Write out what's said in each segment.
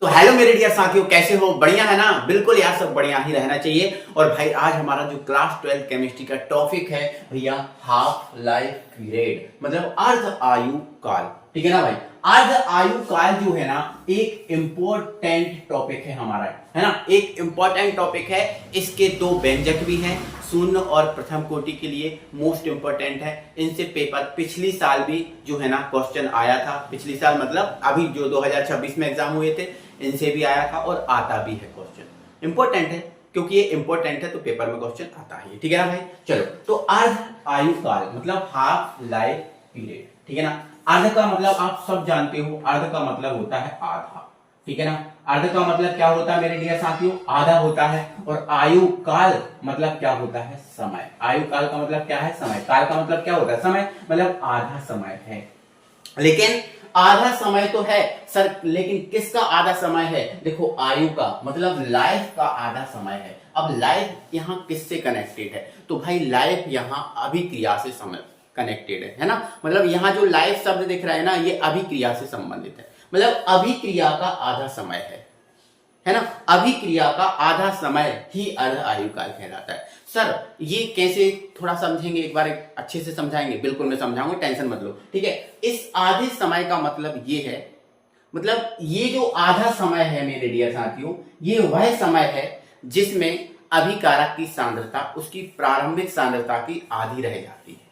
तो हेलो मेरे डियर साथियों, कैसे हो? बढ़िया है ना? बिल्कुल यार, सब बढ़िया ही रहना चाहिए। और भाई आज हमारा जो क्लास 12 केमिस्ट्री का टॉपिक है भैया, हाफ लाइफ पीरियड, मतलब अर्ध आयु काल। ठीक है ना भाई? अर्ध आयु काल जो है ना, एक इंपॉर्टेंट टॉपिक है हमारा, है ना? एक इंपॉर्टेंट टॉपिक है। इसके दो व्यंजक भी हैं, शून्य और प्रथम कोटि के लिए मोस्ट इंपॉर्टेंट है। इनसे पेपर पिछली साल भी जो है ना क्वेश्चन आया था। पिछली साल मतलब अभी जो 2026 में एग्जाम हुए थे, इनसे भी आया था और आता भी है क्वेश्चन। इंपॉर्टेंट है क्योंकि ये इंपॉर्टेंट है, तो पेपर में क्वेश्चन आता है। ठीक है ना भाई? चलो, तो अर्ध आयु काल मतलब हाफ लाइफ पीरियड। ठीक है ना? अर्ध का मतलब आप सब जानते हो, अर्ध का मतलब होता है आधा। ठीक है ना? अर्ध का मतलब क्या होता है मेरे डियर साथियों? आधा होता है। और आयु काल मतलब क्या होता है? समय। आयु काल का मतलब क्या है? समय। काल का मतलब क्या होता है? समय, मतलब आधा समय है। लेकिन आधा समय तो है सर, लेकिन किसका आधा समय है? देखो, आयु का मतलब लाइफ का आधा समय है। अब लाइफ यहां किससे कनेक्टेड है? तो भाई लाइफ यहां अभिक्रिया से समय कनेक्टेड है ना? मतलब यहां जो लाइफ शब्द दिख रहा है ना, ये अभिक्रिया से संबंधित है। मतलब अभिक्रिया का आधा समय है ना? अभिक्रिया का आधा समय ही अर्ध आयु काल कहलाता है। सर ये कैसे, थोड़ा समझेंगे, एक बार अच्छे से समझाएंगे? बिल्कुल मैं समझाऊंगा, टेंशन मत लो। ठीक है? इस आधे समय का मतलब ये है, मतलब ये जो आधा समय है मेरे डियर साथियों, ये वह समय है जिसमें अभिकारक की सांद्रता उसकी प्रारंभिक सांद्रता की आधी रह जाती है।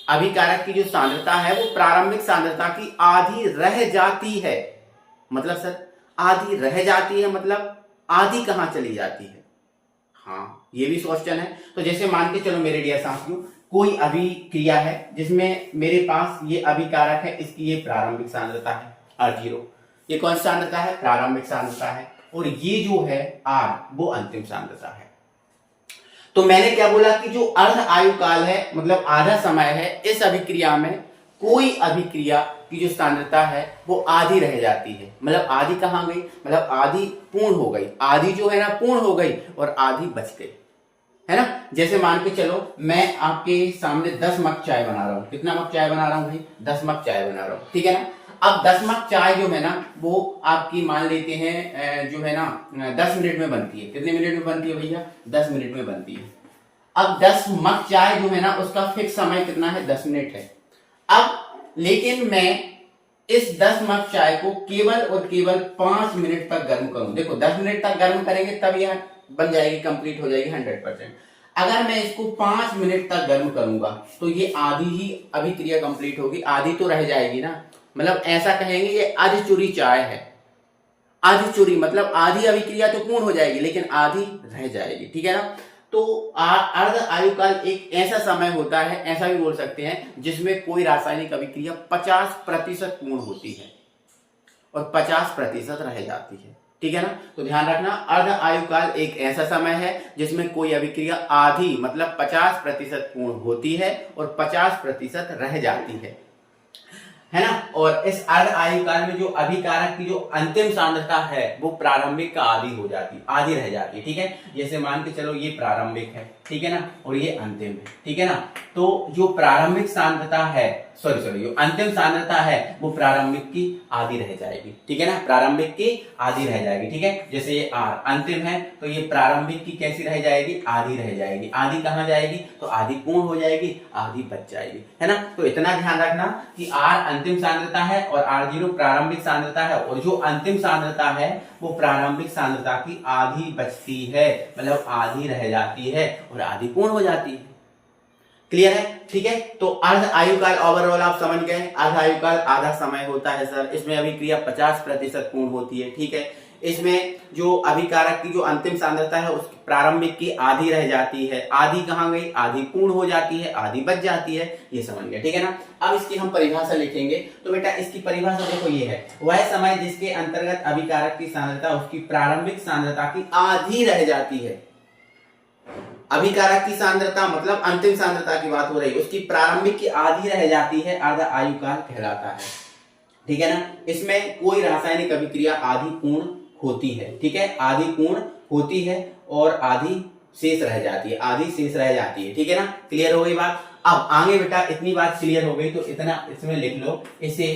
अभिकारक की जो सांद्रता है वो प्रारंभिक सांद्रता की आधी रह जाती है। मतलब सर आधी रह जाती है मतलब आधी कहां चली जाती है? हाँ, ये भी क्वेश्चन है। तो जैसे मान के चलो मेरे डियर साथियों, कोई अभिक्रिया है जिसमें मेरे पास ये अभिकारक है, इसकी ये प्रारंभिक सांद्रता है R0। ये कौन सी सांद्रता है? प्रारंभिक सांद्रता है। और ये जो है R, वो अंतिम सांद्रता है। तो मैंने क्या बोला कि जो अर्ध आयु काल है मतलब आधा समय है, इस अभिक्रिया में कोई अभिक्रिया की जो सांद्रता है वो आधी रह जाती है। मतलब आधी कहां गई? मतलब आधी पूर्ण हो गई। आधी जो है ना पूर्ण हो गई और आधी बच गई, है ना? जैसे मान के चलो मैं आपके सामने 10 मग चाय बना रहा हूं। कितना मग चाय बना रहा हूं भाई? 10 मग चाय बना रहा हूं। ठीक है ना? अब 10 मग चाय जो है ना, वो आपकी मान लेते हैं जो है ना 10 मिनट में बनती है। कितने मिनट में बनती है भैया? 10 मिनट में बनती है। अब 10 मग चाय जो है ना, उसका फिक्स समय कितना है? 10 मिनट है। अब लेकिन मैं इस 10 मग चाय को केवल और केवल 5 मिनट तक गर्म करूं। देखो 10 मिनट तक गर्म करेंगे तब यह बन जाएगी, कंप्लीट हो जाएगी 100%। अगर मैं इसको 5 मिनट तक गर्म करूंगा तो ये आधी ही अभिक्रिया कंप्लीट होगी, आधी तो रह जाएगी ना। मतलब ऐसा कहेंगे ये अर्धचूरी चाय है। अर्धचूरी मतलब आधी अभिक्रिया तो पूर्ण हो जाएगी लेकिन आधी रह जाएगी। ठीक है ना? तो अर्ध आयु काल एक ऐसा समय होता है, ऐसा भी बोल सकते हैं, जिसमें कोई रासायनिक अभिक्रिया 50% पूर्ण होती है और 50% रह जाती है। ठीक है ना? तो ध्यान रखना, अर्ध आयु काल एक ऐसा समय है जिसमें कोई अभिक्रिया आधी मतलब 50% पूर्ण होती है और 50% रह जाती है ना? और इस अर्ध आयु काल में जो अभिकारक की जो अंतिम सांद्रता है वो प्रारंभिक का आधी हो जाती है, आधी रह जाती है। ठीक है? जैसे मान के चलो ये प्रारंभिक है, ठीक है ना, और ये अंतिम है। ठीक है ना? तो जो प्रारंभिक सांद्रता है, सॉरी जो अंतिम सांद्रता है वो प्रारंभिक की आधी रह जाएगी। ठीक है ना? प्रारंभिक की आधी रह जाएगी। ठीक है? जैसे ये R अंतिम है तो ये प्रारंभिक की कैसी रह जाएगी? आधी रह जाएगी। आधी कहां जाएगी? तो आधी पूर्ण हो जाएगी, आधी बच जाएगी, है ना? तो इतना ध्यान रखना कि R अंतिम सांद्रता है और R0 प्रारंभिक सांद्रता है, और जो अंतिम सांद्रता है वो प्रारंभिक सांद्रता की आधी बचती है, मतलब आधी रह जाती है और आधी पूर्ण हो जाती है। क्लियर है? ठीक है? तो अर्ध आयु काल ओवरऑल आप समझ गए। अर्ध आयु काल आधा समय होता है सर, इसमें अभिक्रिया 50% पूर्ण होती है। ठीक है? इसमें जो अभिकारक की जो अंतिम सांद्रता है उसकी प्रारंभिक की आधी रह जाती है। आधी कहां गई? आधी पूर्ण हो जाती है, आधी बच जाती है। ये समझ गए? ठीक है ना? अब इसकी हम परिभाषा लिखेंगे। तो बेटा इसकी परिभाषा देखो, ये है वह समय जिसके अंतर्गत अभिकारक की सांद्रता उसकी प्रारंभिक सांद्रता की आधी रह जाती है। अभिकारक की सांद्रता मतलब अंतिम सांद्रता की बात हो रही है, उसकी प्रारंभिक की आधी रह जाती है, अर्ध आयु काल कहलाता है। ठीक है ना? इसमें कोई रासायनिक अभिक्रिया आधी पूर्ण होती है। ठीक है? आधी पूर्ण होती है और आधी शेष रह जाती है, आधी शेष रह जाती है। ठीक है ना? क्लियर हो गई बात? अब आगे बेटा इतनी बात क्लियर हो गई तो इतना इसमें लिख लो, इसे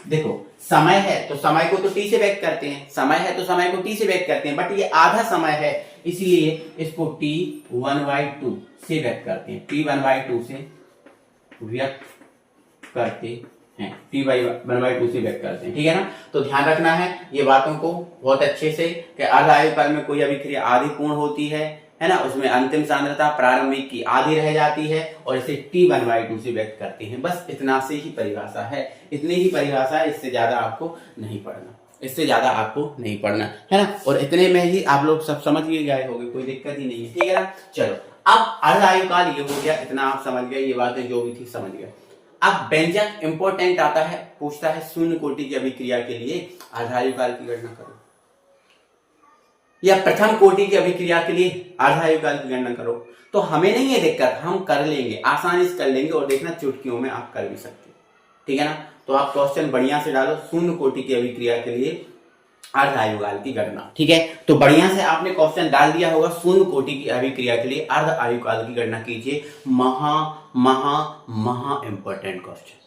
देखो समय है तो समय को तो टी से व्यक्त करते हैं, समय है तो समय को टी से व्यक्त करते हैं, बट ये आधा समय है इसलिए इसको टी 1/2 से व्यक्त करते हैं, टी 1/2 से व्यक्त करते हैं, टी 1/2 से व्यक्त करते हैं, ठीक है ना। तो ध्यान रखना है ये बातों को बहुत अच्छे से कि अर्ध आयुकाल में कोई अभिक्रिया आधी पूर्ण होती है ना, उसमें अंतिम सांद्रता प्रारंभिक की आधी रह जाती है और इसे टी 1/2 से व्यक्त करते हैं। बस इतना से ही परिभाषा है, इतनी ही परिभाषा है, इससे ज्यादा आपको नहीं पढ़ना, इससे ज्यादा आपको नहीं पढ़ना है ना। और इतने में ही आप लोग सब समझ ही गए होंगे, कोई दिक्कत ही नहीं है, ठीक है ना। चलो अब अर्ध आयुकाल ये हो गया, इतना आप समझ गए, ये बातें जो भी थी समझ गए। अब व्यंजक इंपॉर्टेंट आता है, पूछता है शून्य कोटि की अभिक्रिया के लिए अर्ध आयुकाल की गणना करो, या प्रथम कोटि की अभिक्रिया के लिए अर्ध आयुकाल की गणना करो। तो हमें नहीं है दिक्कत, हम कर लेंगे, आसानी से कर लेंगे, और देखना चुटकियों में आप कर भी सकते हो, ठीक है ना। तो आप क्वेश्चन बढ़िया से डालो, शून्य कोटि की अभिक्रिया के लिए अर्ध आयुकाल की गणना, ठीक है। तो बढ़िया से आपने क्वेश्चन डाल दिया होगा, शून्य कोटि की अभिक्रिया के लिए अर्ध आयुकाल की गणना कीजिए। महा महा महा इंपॉर्टेंट क्वेश्चन,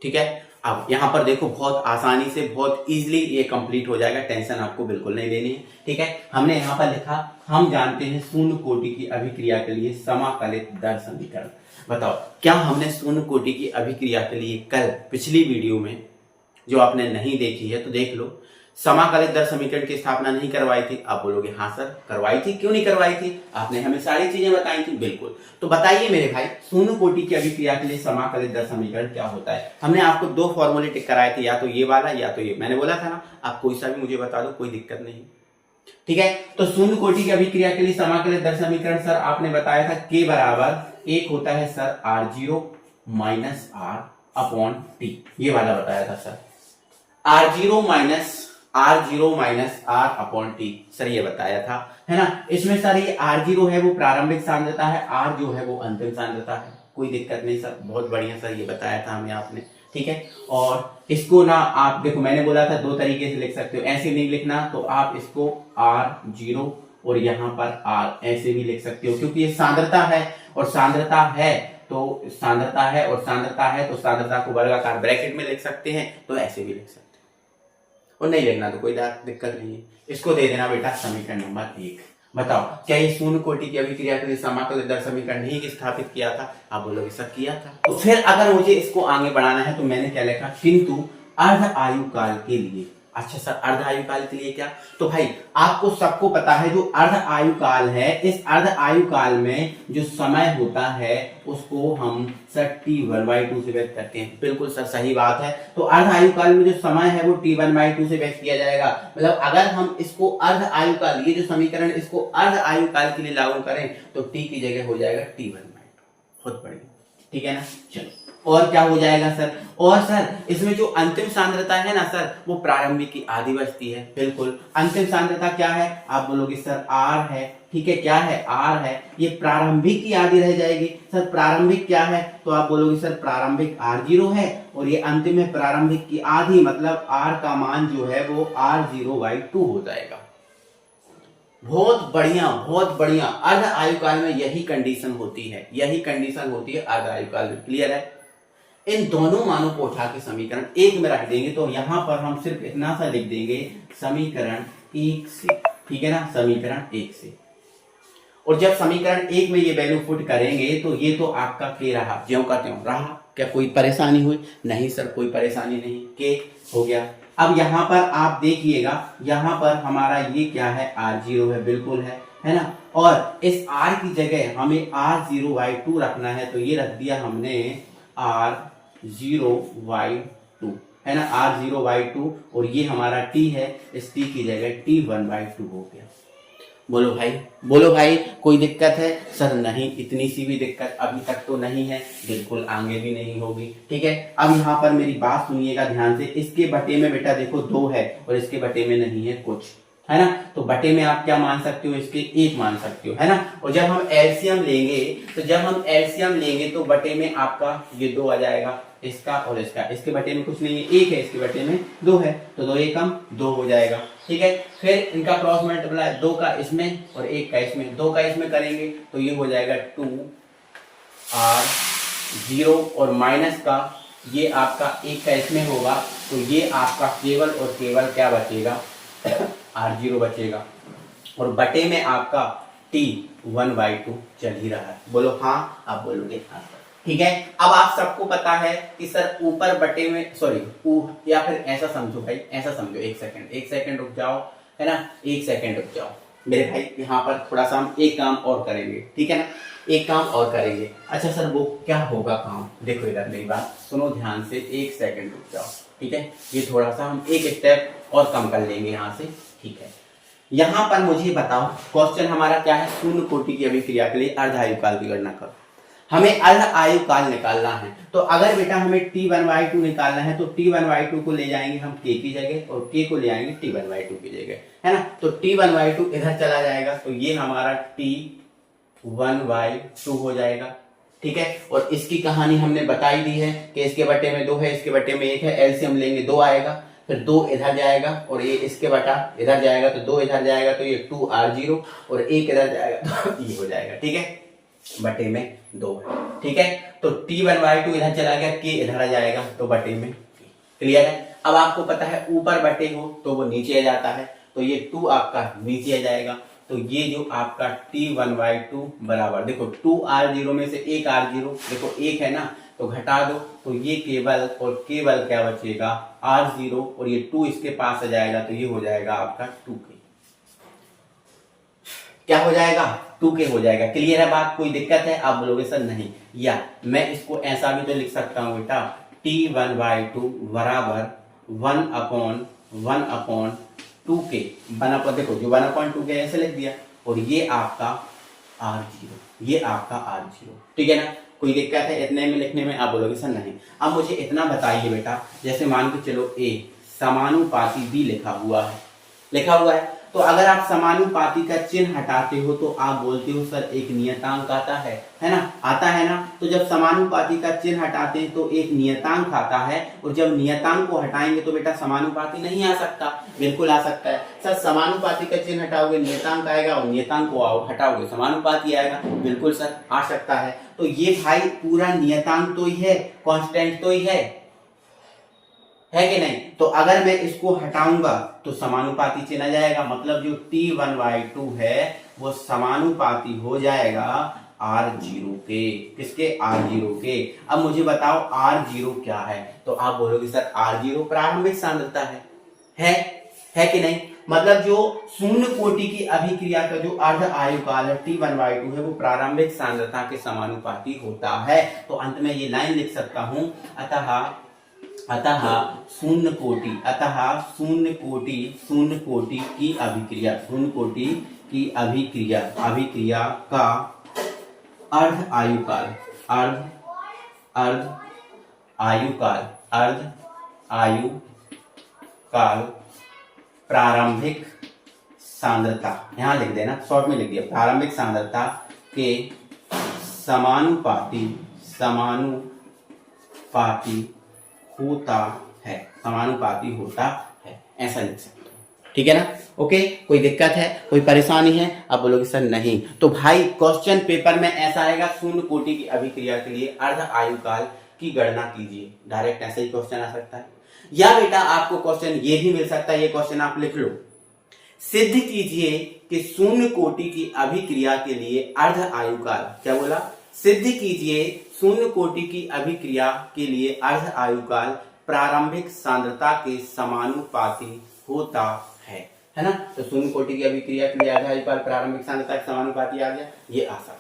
ठीक है। अब यहां पर देखो बहुत आसानी से, बहुत इजीली ये कंप्लीट हो जाएगा, टेंशन आपको बिल्कुल नहीं लेनी है, ठीक है। हमने यहां पर लिखा, हम जानते हैं शून्य कोटि की अभिक्रिया के लिए समाकलित दर समीकरण। बताओ क्या हमने शून्य कोटि की अभिक्रिया के लिए कल पिछली वीडियो में, जो आपने नहीं देखी है तो देख लो, समाकलित दर समीकरण की स्थापना नहीं करवाई थी। आप बोलोगे हाँ सर करवाई थी, क्यों नहीं करवाई थी, आपने हमें सारी चीजें बताई थी, बिल्कुल। तो बताइए मेरे भाई, शून्य कोटि की अभिक्रिया के लिए समाकलित दर समीकरण क्या होता है। हमने आपको दो फॉर्मूले टिक कराए थे, या तो ये वाला या तो ये, मैंने बोला था ना, आप कोई सा भी मुझे बता दो, कोई दिक्कत नहीं, ठीक है। तो शून्य कोटि की अभिक्रिया के लिए समाकलित दर समीकरण सर आपने बताया था के बराबर एक होता है sir r0 minus R upon T, ये वाला बताया था sir, r0 minus R upon T, sir ये बताया था, है ना। इसमें सर ये r0 है वो प्रारंभिक सांद्रता है, r जो है वो अंतिम सांद्रता है, कोई दिक्कत नहीं सर, बहुत बढ़िया सर ये बताया था हमें आपने, ठीक है। और इसको ना आप देखो, मैंने बोला था दो तरीके से लिख सकते हो, ऐसे नहीं लिखना तो आप इसको r0 और यहाँ पर r ऐसे भी लिख सकते हो, क्योंकि ये सांद्रता है और सांद्रता है तो सांद्रता है और सांद्रता है तो सांद्रता को वर्गाकार ब्रैकेट में लिख सकते हैं, तो ऐसे भी लिख सकते हैं, और नहीं लिखना तो कोई दिक्कत नहीं है। इसको दे देना बेटा समीकरण नंबर 1। बताओ क्या ये शून्य कोटि की अभिक्रिया के लिए समाकलित दर समीकरण नहीं स्थापित किया था, आप बोलोगे सर किया था। तो फिर अगर मुझे इसको आगे बढ़ाना है तो मैंने क्या लिखा, किंतु अर्ध आयुकाल के लिए। अच्छा सर अर्ध आयुकाल के लिए क्या, तो भाई आपको सबको पता है जो अर्ध आयुकाल है, इस अर्ध आयुकाल में जो समय होता है उसको हम सर t1/2 से व्यक्त करते हैं। बिल्कुल सर सही बात है। तो अर्ध आयुकाल में जो समय है वो t1/2 से व्यक्त किया जाएगा। मतलब अगर हम इसको अर्ध आयुकाल, ये जो समीकरण इसको अर्ध आयुकाल के लिए लागू करें तो t की जगह हो जाएगा t1/2। बहुत बढ़िया, ठीक है ना। चलो और क्या हो जाएगा सर, और सर इसमें जो अंतिम सांद्रता है ना सर, वो प्रारंभिक की आधी बचती है। बिल्कुल अंतिम सांद्रता क्या है, आप बोलोगे सर r है, ठीक है, क्या है r है, ये प्रारंभिक की आधी रह जाएगी। सर प्रारंभिक क्या है, तो आप बोलोगे सर प्रारंभिक r0 है और ये अंतिम है प्रारंभिक की आधी, मतलब r का मान जो है वो r0/2 हो जाएगा। बहुत बढ़िया बहुत बढ़िया। अर्ध आयुकाल में यही कंडीशन होती है, यही कंडीशन होती है अर्ध आयुकाल में। क्लियर है। इन दोनों मानों को उठा के समीकरण 1 में रख देंगे तो यहां पर हम सिर्फ इतना सा लिख देंगे समीकरण 1 से, ठीक है ना, समीकरण 1 से। और जब समीकरण 1 में ये वैल्यू पुट करेंगे तो ये तो आपका के रहा, ज्यों का त्यों रहा। क्या कोई परेशानी हुई? नहीं सर कोई परेशानी नहीं, के हो गया। अब यहाँ पर आप देखिएगा, यहाँ पर हमारा ये क्या है, r0 है, बिल्कुल है ना। और इस r की जगह हमें r0/2 रखना है, तो ये रख दिया हमने r0/2, है ना, r0/2। और ये हमारा t है, इस t की जगह t1/2 हो गया। बोलो भाई, बोलो भाई, कोई दिक्कत है? सर नहीं, इतनी सी भी दिक्कत अभी तक तो नहीं है, बिल्कुल आगे भी नहीं होगी, ठीक है। अब यहाँ पर मेरी बात सुनिएगा ध्यान से। इसके बटे में बेटा देखो 2 है और इसके बटे में नहीं है कुछ, है ना। तो बटे में आप क्या मान सकते हो, इसके 1 मान सकते हो, है ना। और जब हम एलसीएम लेंगे, तो जब हम एलसीएम लेंगे तो बटे में आपका ये 2 आ जाएगा, इसका और इसका। इसके बटे में कुछ नहीं है, 1 है, इसके बटे में 2 है, तो 2 एकम 2 हो जाएगा, ठीक है। फिर इनका क्रॉस मल्टीप्लाई, 2 का इसमें और 1 का इसमें, 2 का इसमें करेंगे तो ये हो जाएगा 2r0 और माइनस का ये आपका एक का इसमें होगा, तो ये आपका केवल और केवल क्या बचेगा, R0 बचेगा, और बटे में आपका T1/2 चल ही रहा है। बोलो हाँ, आप बोलोगे हाँ सर, ठीक है। अब आप सबको पता है कि सर ऊपर बटे में सॉरी या फिर ऐसा समझो भाई, ऐसा समझो, एक सेकंड रुक जाओ, है ना, एक सेकंड रुक जाओ मेरे भाई। यहाँ पर थोड़ा सा हम एक काम और करेंगे, ठीक है ना, एक काम और करेंगे। अच्छा सर वो क्या होगा काम, देखो इधर मेरी बात सुनो ध्यान से, एक सेकंड रुक जाओ, ठीक है। ये थोड़ा सा हम एक स्टेप और कम कर लेंगे यहाँ से, ठीक है। यहाँ पर मुझे बताओ क्वेश्चन हमारा क्या है, शून्य कोटि की अभिक्रिया के लिए अर्ध आयु काल की गणना करो। हमें अर्ध आयु काल निकालना है, तो अगर बेटा हमें T1/2 निकालना है तो T1/2 को ले जाएंगे हम K की जगह और K को ले आएंगे T1/2 की जगह, है ना। तो T1/2 इधर चला जाएगा, तो ये हमारा T1/2 हो जाएगा, ठीक है। और इसकी कहानी हमने बताई दी है कि इसके बटे में 2 है, इसके बटे में 1 है, एलसीएम लेंगे 2 आएगा, फिर 2 इधर जाएगा और ये इसके बटा इधर जाएगा, तो 2 इधर जाएगा तो ये 2R0 और 1 इधर जाएगा तो ये हो जाएगा, ठीक है, बटे में 2 है, ठीक है। तो T1/2 इधर चला गया, K इधर आ जाएगा तो बटे में, क्लियर है। अब आपको पता है ऊपर बटे हो तो वो नीचे आ जाता है, तो ये 2 आपका नीचे आ जाएगा, तो ये जो आपका T1/2 बराबर, देखो 2R0 में से 1 R0, देखो 1 है ना, तो घटा दो, तो ये केवल और केवल क्या बचेगा, R0, और ये 2 इसके पास आ जाएगा, तो ये हो जाएगा आपका 2K, क्या हो जाएगा, 2K हो जाएगा। क्लियर है बात, कोई दिक्कत है, आप बोलोगे सर नहीं, या मैं इसको ऐसा भी तो लिख सकता हूं बेटा, T1/2 बराबर 1/2K, देखो जो 1/2K ऐसे लिख दिया, और ये आपका R0, ये आपका R0, ठीक है ना, कोई दिक्कत है इतने में लिखने में, आप बोलोगे सर नहीं। अब मुझे इतना बताइए बेटा, जैसे मान के चलो A समानुपाती B लिखा हुआ है, तो अगर आप समानुपाती का चिन्ह हटाते हो तो आप बोलते हो सर एक नियतांक आता है ना, आता है ना। तो जब समानुपाती का चिन्ह हटाते हैं तो एक नियतांक आता है, और जब नियतांक को हटाएंगे तो बेटा समानुपाती नहीं आ सकता, बिल्कुल आ सकता है। सर समानुपाती का चिन्ह हटाओगे नियतांक आएगा, और नियतांक को हटाओगे समानुपाती आएगा, बिल्कुल सर आ सकता है। तो ये भाई पूरा नियतांक तो ही है, कांस्टेंट तो ही है कि नहीं। तो अगर मैं इसको हटाऊंगा तो समानुपाती चिन्ह आ जाएगा, मतलब जो T1/2 है वो समानुपाती हो जाएगा R0 के, किसके, R0 के। अब मुझे बताओ R0 क्या है, तो आप बोलोगे सर R0 प्रारंभिक सांद्रता है कि नहीं। मतलब जो शून्य कोटि की अभिक्रिया का जो अर्ध आयु काल है T1/2 है, वो प्रारंभिक सांद्रता के समानुपाती होता है। तो अंत में ये लाइन लिख सकता हूं, अतः शून्य कोटि की अभिक्रिया का अर्ध आयु काल प्रारंभिक सांद्रता, यहां लिख देना, शॉर्ट में लिख दिया, प्रारंभिक सांद्रता के समानुपाती होता है, ऐसा लिख सकते हो, ठीक है ना। ओके, कोई दिक्कत है, कोई परेशानी है, आप बोलोगे सर नहीं। तो भाई क्वेश्चन पेपर में ऐसा आएगा, शून्य कोटि की अभिक्रिया के लिए अर्ध आयु काल की गणना कीजिए, डायरेक्ट ऐसे ही क्वेश्चन आ सकता है। या बेटा आपको क्वेश्चन ये भी मिल सकता है, ये क्वेश्चन आप लिख लो, सिद्ध कीजिए कि शून्य कोटि की अभिक्रिया के लिए अर्ध आयु काल, क्या बोला, सिद्ध कीजिए शून्य कोटि की अभिक्रिया के लिए अर्ध आयु काल प्रारंभिक सांद्रता के समानुपाती होता है ना। तो शून्य कोटि की अभिक्रिया के लिए अर्ध आयु काल प्रारंभिक सांद्रता के समानुपाती आ गया, ये आ सकता है।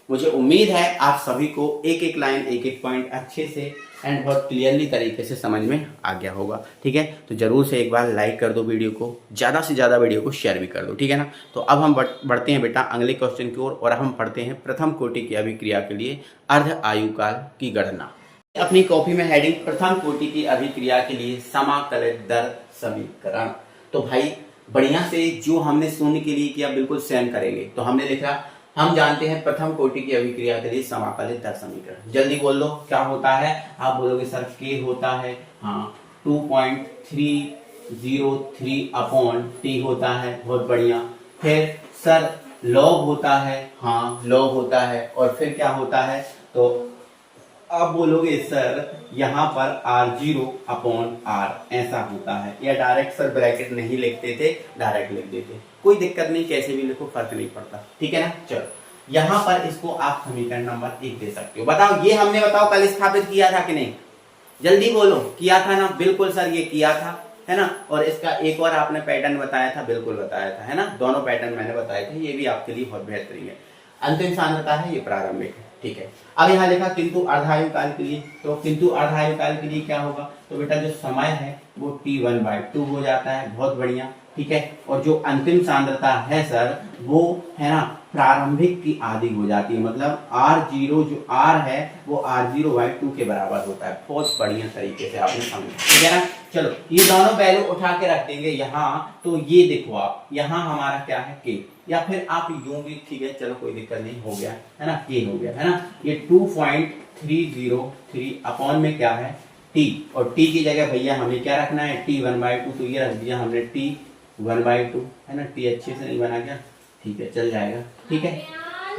मुझे उम्मीद है आप सभी को एक एक लाइन, एक एक पॉइंट अच्छे से एंड बहुत क्लियरली तरीके से समझ में आ गया होगा, ठीक है। तो जरूर से एक बार लाइक कर दो वीडियो को, ज़्यादा से ज़्यादा वीडियो को शेयर भी कर दो, ठीक है ना। तो अब हम बढ़ते हैं बेटा अगले क्वेश्चन की ओर, और हम पढ़ते हैं प्रथम कोटि की अभिक्रिया के लिए अर्ध आयु काल की गणना। अपनी कॉपी में हेडिंग प्रथम कोटि की अभिक्रिया के लिए समाकलित दर समीकरण। तो भाई बढ़िया से जो हमने शून्य के लिए किया बिल्कुल सेम करेंगे। तो हमने लिखा, हम जानते हैं प्रथम कोटि की अभिक्रिया के लिए समाकलित दर समीकरण। जल्दी बोल लो क्या होता है, आप बोलोगे सर K होता है, हाँ 2.303/T होता है, बहुत बढ़िया। फिर सर लॉग होता है, हाँ लॉग होता है, और फिर क्या होता है, तो आप बोलोगे सर यहाँ पर R0 अपॉन R ऐसा होता है, या डायरेक्ट सर ब्रैकेट नहीं लिखते थे, डायरेक्ट लिख देते, कोई दिक्कत नहीं, कैसे भी लिखो फर्क नहीं पड़ता, ठीक है ना। चलो यहाँ पर इसको आप समीकरण नंबर 1 दे सकते हो। बताओ ये हमने बताओ कल स्थापित किया था कि नहीं, जल्दी बोलो, किया था ना, बिल्कुल सर ये किया था, है ना। और इसका एक और आपने पैटर्न बताया था, बिल्कुल बताया था, है ना, दोनों पैटर्न मैंने बताए थे, ये भी आपके लिए बहुत बेहतरीन है। अंतिम सांद्रता है, ये प्रारंभिक है, ठीक है। अब यहाँ लिखा किंतु अर्धायु काल के लिए, तो किंतु अर्धायु काल के लिए क्या होगा, तो बेटा जो समय है वो T1/2 हो जाता है, बहुत बढ़िया, ठीक है। और जो अंतिम सांद्रता है सर वो है ना प्रारंभिक की आधी हो जाती है, मतलब R0 जो R है वो R0/2 के बराबर होता है। बहुत बढ़िया तरीके से आपने समझा, ठीक है ना। चलो ये दोनों वैल्यू उठा के रख देंगे यहाँ, तो ये देखो आप यहाँ हमारा क्या है K, या फिर आप यूं भी, ठीक है चलो कोई दिक्कत नहीं, हो गया है ना, K हो गया है ना। ये 2.303 अपॉन में क्या है T, और T की जगह भैया हमें क्या रखना है T1/2, तो ये रख दिया हमने T1/2, है ना। T अच्छे से नहीं बना क्या, ठीक है चल जाएगा, ठीक है।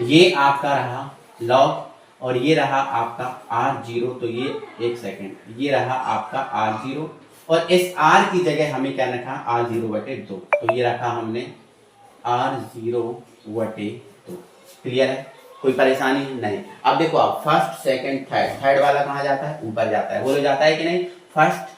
ये आपका रहा लॉग, और ये रहा आपका R0, तो ये एक सेकेंड, ये रहा आपका R0, और इस R की जगह हमें क्या रखा R0/2, तो ये रखा हमने R0/2। क्लियर है, कोई परेशानी नहीं। अब देखो आप फर्स्ट सेकंड थर्ड, थर्ड वाला कहाँ जाता है, ऊपर जाता है, बोलो जाता है कि नहीं, फर्स्ट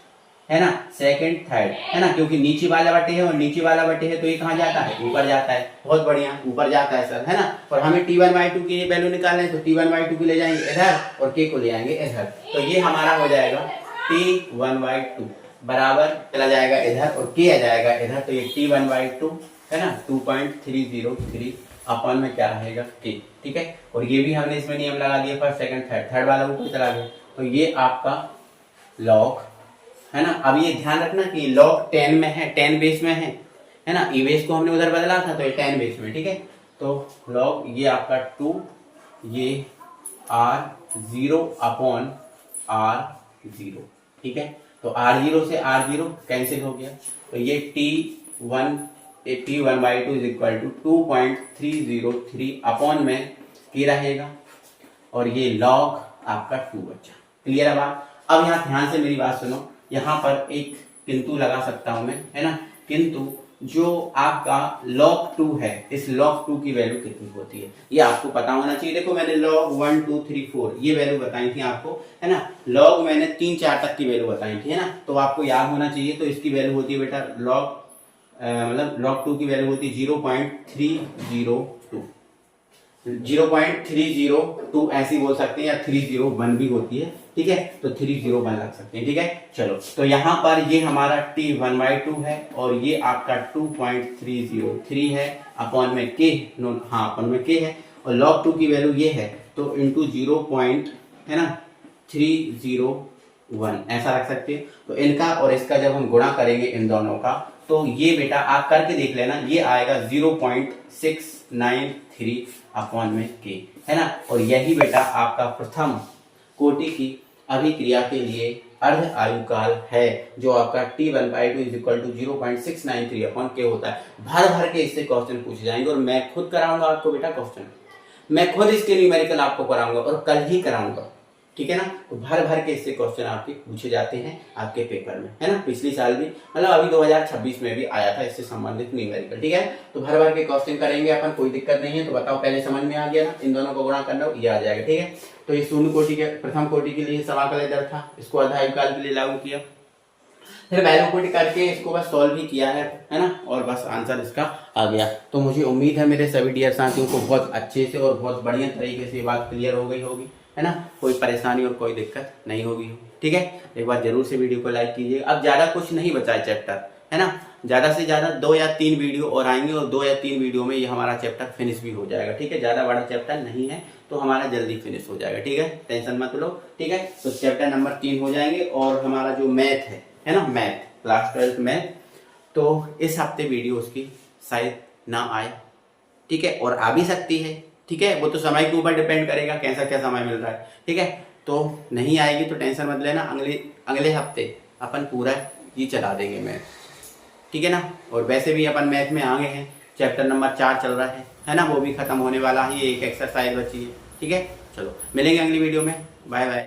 है ना, सेकंड थर्ड, है ना, क्योंकि नीचे वाला बटे है और नीचे वाला बटे है, तो ये कहाँ जाता है, ऊपर जाता है, बहुत बढ़िया ऊपर जाता है सर, है ना। और हमें T1/2 की वैल्यू निकालना है, तो T1/2 को ले जाएंगे इधर और K को ले जाएंगे इधर, तो ये हमारा हो जाएगा T1/2 बराबर चला जाएगा इधर और K आ जाएगा इधर, तो ये T1/2 है ना 2.303 अपन में क्या रहेगा K, ठीक है। और ये भी हमने इसमें नियम लगा दिया, फर्स्ट सेकंड थर्ड, थर्ड वाला ऊपर चला गया, तो ये आपका लॉग है ना। अब ये ध्यान रखना कि लॉग 10 में है, 10 बेस में है ना, ई बेस को हमने उधर बदला था, तो ये 10 बेस में, ठीक है। तो लॉग ये आपका 2, ये R0 अपॉन R0, ठीक है। तो R0 से R0 कैंसिल हो गया, तो ये T1/2 is equal to 2.303 upon में K रहेगा, और ये लॉग आपका 2 बचा। क्लियर है बात। अब यहाँ ध्यान से मेरी बात सुनो, यहाँ पर एक किंतु लगा सकता हूं मैं, है ना, किंतु जो आपका log 2 है, इस log 2 की वैल्यू कितनी होती है ये आपको पता होना चाहिए। देखो मैंने log 1 2 3 4 ये वैल्यू बताई थी आपको, है ना, log मैंने 3 4 तक की वैल्यू बताई थी, है ना, तो आपको याद होना चाहिए। तो इसकी वैल्यू होती है बेटा log मतलब log 2 की वैल्यू होती है 0.302, 0.302 ऐसी बोल सकते हैं, या 301 भी होती है, ठीक है, तो 301 लग सकते हैं, ठीक है। चलो तो यहाँ पर ये हमारा T1/2 है, और ये आपका 2.303 है अपॉन में K, हाँ अपॉन में K है, और log 2 की वैल्यू ये है, तो इंटू 0.301 ऐसा रख सकते हैं। तो इनका और इसका जब हम गुणा करेंगे इन दोनों का, तो ये बेटा आप करके देख लेना, ये आएगा 0.693 अपॉन में K, है ना। और यही बेटा आपका प्रथम कोटि की अभिक्रिया के लिए अर्ध आयु काल है, जो आपका T1/2 is equal to 0.693 upon K होता है। भर भर के इससे क्वेश्चन पूछे जाएंगे, और मैं खुद कराऊंगा आपको बेटा क्वेश्चन, मैं खुद इसके न्यूमेरिकल आपको कराऊंगा, और कल ही कराऊंगा, ठीक है ना। तो भर भर के इससे क्वेश्चन आपके पूछे जाते हैं आपके पेपर में, है ना। पिछली साल भी, मतलब अभी 2026 में भी आया था इससे संबंधित न्यूमेरिकल, ठीक है। तो भर भर के क्वेश्चन करेंगे अपन, कोई दिक्कत नहीं है। तो बताओ पहले समझ में आ गया ना, इन दोनों को गुणा करना ये आ जाएगा, ठीक है। तो ये शून्य कोटि के प्रथम कोटि के लिए समाकल इधर था, इसको अर्धायु काल के लिए लागू किया, फिर वैल्यू पुट करके इसको बस सॉल्व भी किया है ना, और बस आंसर इसका आ गया। तो मुझे उम्मीद है मेरे सभी डियर साथियों को बहुत अच्छे से और बहुत बढ़िया तरीके से ये बात क्लियर हो गई होगी, है ना, कोई परेशानी और कोई दिक्कत नहीं होगी, ठीक है। एक बार जरूर से वीडियो को लाइक कीजिए। अब ज्यादा कुछ नहीं बचा है चैप्टर, है ना, ज्यादा से ज्यादा 2 या 3 वीडियो और आएंगे, और 2 या 3 वीडियो में ये हमारा चैप्टर फिनिश भी हो जाएगा, ठीक है। ज्यादा बड़ा चैप्टर नहीं है, तो हमारा जल्दी फिनिश हो जाएगा, ठीक है, टेंशन मत लो, ठीक है। तो चैप्टर नंबर 3 हो जाएंगे, और हमारा जो मैथ है ना, मैथ क्लास 12 मैथ, तो इस हफ्ते वीडियो उसकी शायद ना आए, ठीक है, और आ भी सकती है, ठीक है, वो तो समय के ऊपर डिपेंड करेगा कैसा क्या समय मिल रहा है, ठीक है। तो नहीं आएगी तो टेंशन मत लेना, अगले हफ्ते अपन पूरा ये चला देंगे मैथ, ठीक है ना। और वैसे भी अपन मैथ में आगे हैं, चैप्टर नंबर 4 चल रहा है ना, वो भी खत्म होने वाला है, एक एक्सरसाइज बची है, ठीक है। चलो मिलेंगे अगली वीडियो में, बाय बाय।